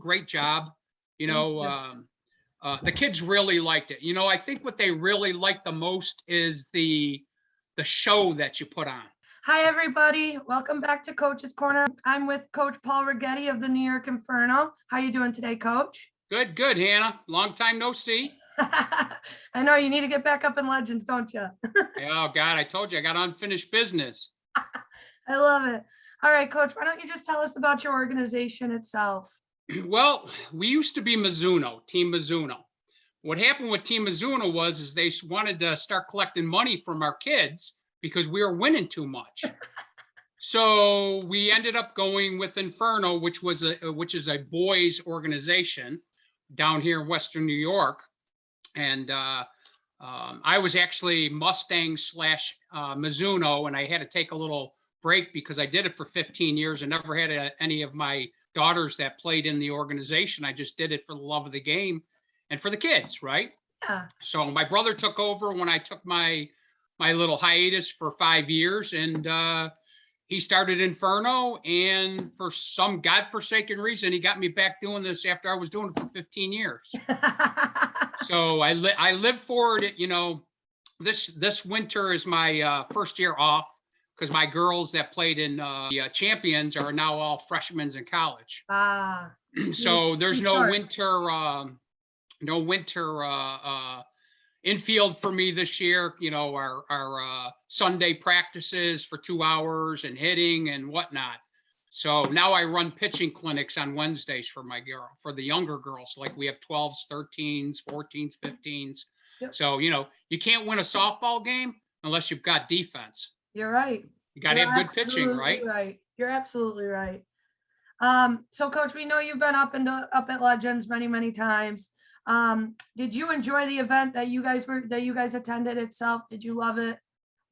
great job. You Thank know, you. the kids really liked it. I think what they really liked the most is the show that you put on. Hi, everybody. Welcome back to Coach's Corner. I'm with Coach Paul Righetti of the New York Inferno. How you doing today, Coach? Good, good, Hannah. Long time no see. I know you need to get back up in Legends, don't you? Oh God, I told you I got unfinished business. I love it. All right, Coach, why don't you just tell us about your organization itself? Well, we used to be Mizuno, Team Mizuno. What happened with Team Mizuno is they wanted to start collecting money from our kids because we were winning too much. So we ended up going with Inferno, which is a boys organization down here in Western New York, and I was actually Mustang slash Mizuno, and I had to take a little break because I did it for 15 years and never had any of my daughters that played in the organization. I just did it for the love of the game and for the kids, right? Yeah. So my brother took over when I took my little hiatus for 5 years, and he started Inferno, and for some godforsaken reason, he got me back doing this after I was doing it for 15 years. So I live for it. This winter is my first year off because my girls that played in the champions are now all freshmen in college. So there's no winter infield for me this year. Our Sunday practices for 2 hours and hitting and whatnot. So now I run pitching clinics on Wednesdays for for the younger girls. Like we have 12s, 13s, 14s, 15s. Yep. So, you can't win a softball game unless you've got defense. You're right. You got to have good pitching, right? Right. You're absolutely right. So Coach, we know you've been up at Legends many, many times. Did you enjoy the event that you guys attended itself? Did you love it?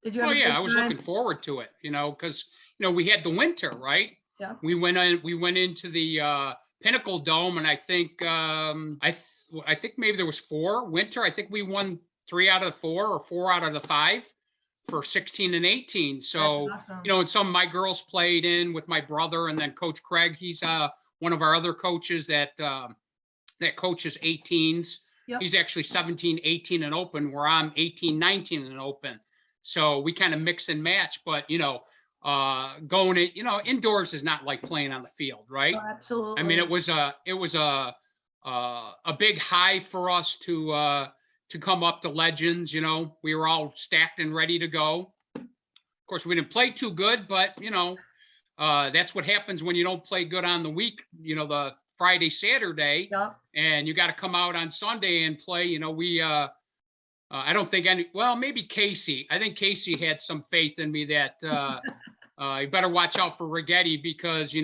Did you have Oh a yeah, good I was time? looking forward to it, because we had the winter, right? Yeah. We went into the Pinnacle Dome, and I think I think maybe there was 4 winter. I think we won 3 out of the 4 or 4 out of the 5 for 16 and 18. So, That's awesome. and some of my girls played in with my brother, and then Coach Craig, he's one of our other coaches that coaches 18s. Yep. He's actually 17, 18 and open, where I'm 18, 19 and open. So we kind of mix and match, but going indoors is not like playing on the field, right? Oh, absolutely. I mean, it was a big high for us to come up to Legends. We were all stacked and ready to go. Of course, we didn't play too good, but that's what happens when you don't play good on the week. The Friday, Saturday, Yep. and you got to come out on Sunday and play. I don't think maybe Casey. I think Casey had some faith in me that you better watch out for Righetti because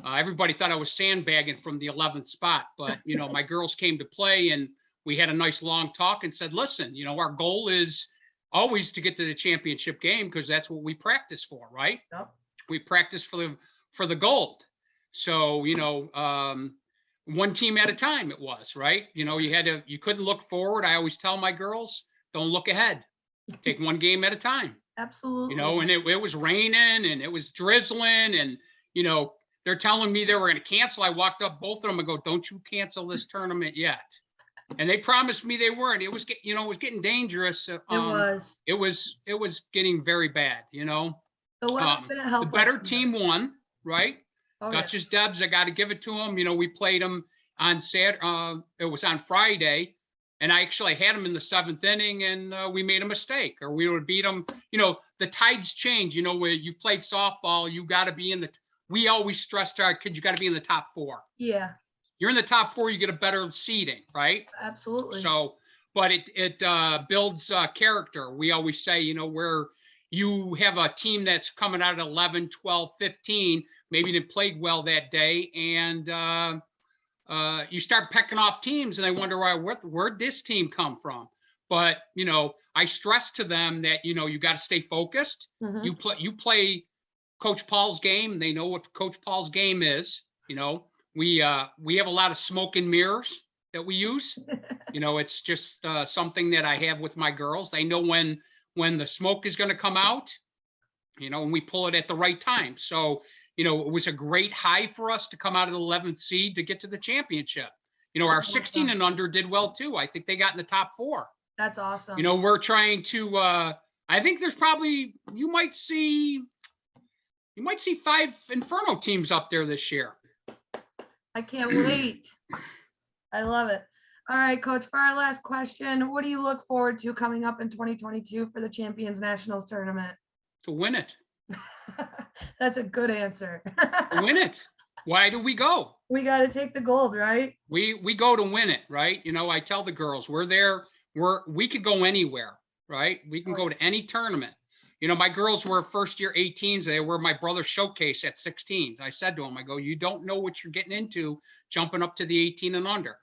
everybody thought I was sandbagging from the 11th spot, but my girls came to play and we had a nice long talk and said, listen, our goal is always to get to the championship game because that's what we practice for, right? Yep. We practice for the gold. So one team at a time it was, right? You couldn't look forward. I always tell my girls, don't look ahead. Take one game at a time. Absolutely. And it was raining and it was drizzling and they're telling me they were going to cancel. I walked up both of them and go, don't you cancel this tournament yet. And they promised me they weren't. It was getting dangerous. It was. It was getting very bad, The weather didn't help the better us. team won, right? Oh, Duchess Debs, I got to give it to them. We played them on Saturday. It was on Friday, and I actually had them in the 7th inning, and we made a mistake, or we would beat them. The tides change. Where you've played softball, you got to be in the. We always stress to our kids, you got to be in the top 4. Yeah. You're in the top 4, you get a better seeding, right? Absolutely. So, but it builds character. We always say, where you have a team that's coming out at 11, 12, 15. Maybe they played well that day, and you start pecking off teams, and they wonder where'd this team come from. But I stress to them that you got to stay focused. Mm-hmm. You play Coach Paul's game. They know what Coach Paul's game is. We have a lot of smoke and mirrors that we use. It's just something that I have with my girls. They know when the smoke is going to come out. And we pull it at the right time. So it was a great high for us to come out of the 11th seed to get to the championship. Our 16 and under did well too. I think they got in the top 4. That's awesome. We're trying to, I think there's probably, you might see 5 Inferno teams up there this year. I can't wait. I love it. All right, Coach, for our last question, what do you look forward to coming up in 2022 for the Champions Nationals tournament? To win it. That's a good answer. To win it. Why do we go? We got to take the gold, right? We go to win it, right? I tell the girls, we're there. We could go anywhere, right? We can go to any tournament. My girls were first year 18s. They were my brother's showcase at 16s. I said to them, I go, you don't know what you're getting into jumping up to the 18 and under.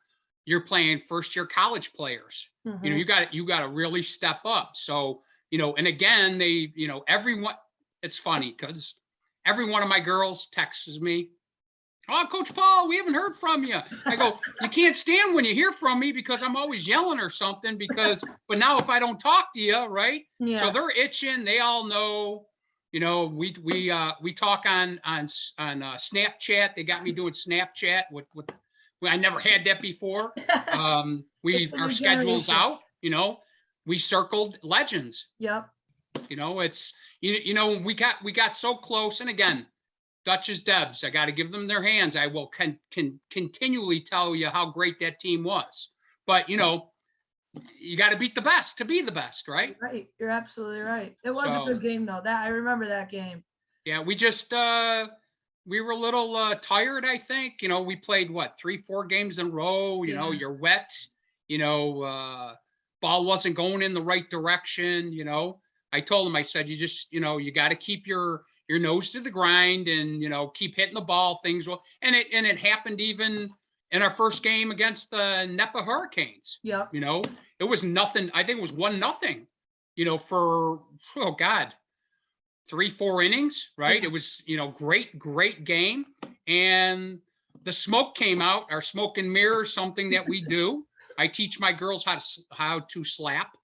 You're playing first year college players. Mhm. You got to really step up. So, and again, they, everyone, it's funny because every one of my girls texts me, oh, Coach Paul, we haven't heard from you. I go, you can't stand when you hear from me because I'm always yelling or something but now if I don't talk to you, right? Yeah. So they're itching. They all know, we talk on Snapchat. They got me doing Snapchat with I never had that before. Our schedule's out, we circled legends. Yep. It's, we got so close. And again, Dutch's Debs, I got to give them their hands. I will can continually tell you how great that team was. But, you got to beat the best to be the best, right? Right. You're absolutely right. It was a good game, though. I remember that game. Yeah, we just, we were a little tired, I think. We played, 3-4 games in a row. You're wet. Ball wasn't going in the right direction. I told him, I said, you just, you got to keep your nose to the grind and, keep hitting the ball. Things will, and it happened even in our first game against the Nepa Hurricanes. Yep. It was nothing. I think it was 1-0, for, oh God, 3-4 innings, right? Yeah. It was, great game. And the smoke came out. Our smoke and mirror, something that we do. I teach my girls how to slap,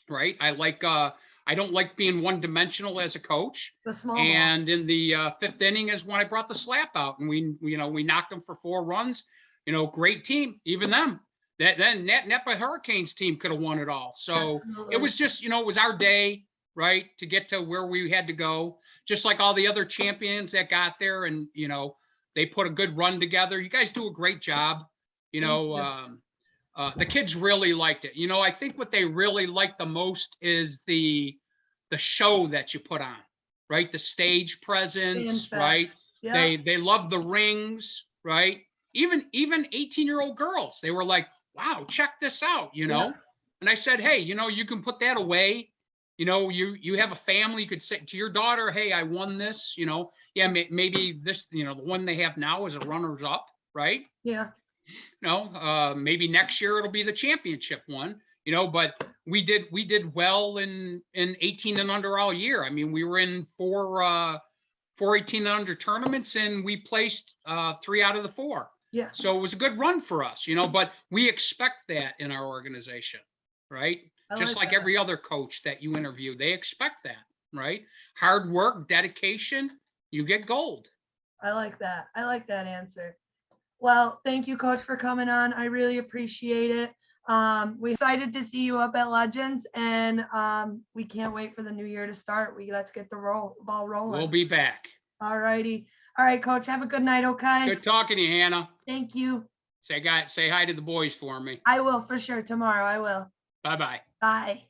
right? I don't like being one-dimensional as a coach. The small and in the 5th inning is when I brought the slap out, and we knocked them for 4 runs. Great team, even them. That Nepa Hurricanes team could have won it all. So Absolutely. It was just, it was our day, right, to get to where we had to go. Just like all the other champions that got there, and they put a good run together. You guys do a great job. The kids really liked it. I think what they really liked the most is the show that you put on, right? The stage presence, right? Yeah. They love the rings, right? Even 18-year-old girls, they were like, wow, check this out, Yeah. And I said, hey, you can put that away. You have a family, you could say to your daughter, hey, I won this, yeah, maybe this, the one they have now is a runners up, right? Yeah. Maybe next year it'll be the championship one, but we did well in 18 and under all year. I mean, we were in four 18 and under tournaments, and we placed 3 out of the 4. Yeah. So it was a good run for us, but we expect that in our organization, right? Just like every other coach that you interview, they expect that, right? Hard work, dedication, you get gold. I like that. I like that answer. Well, thank you, Coach, for coming on. I really appreciate it. We're excited to see you up at Legends, and we can't wait for the new year to start. Let's get the ball rolling. We'll be back. All righty. All right, Coach. Have a good night, okay? Good talking to you, Hannah. Thank you. Say hi to the boys for me. I will, for sure. Tomorrow, I will. Bye-bye. Bye.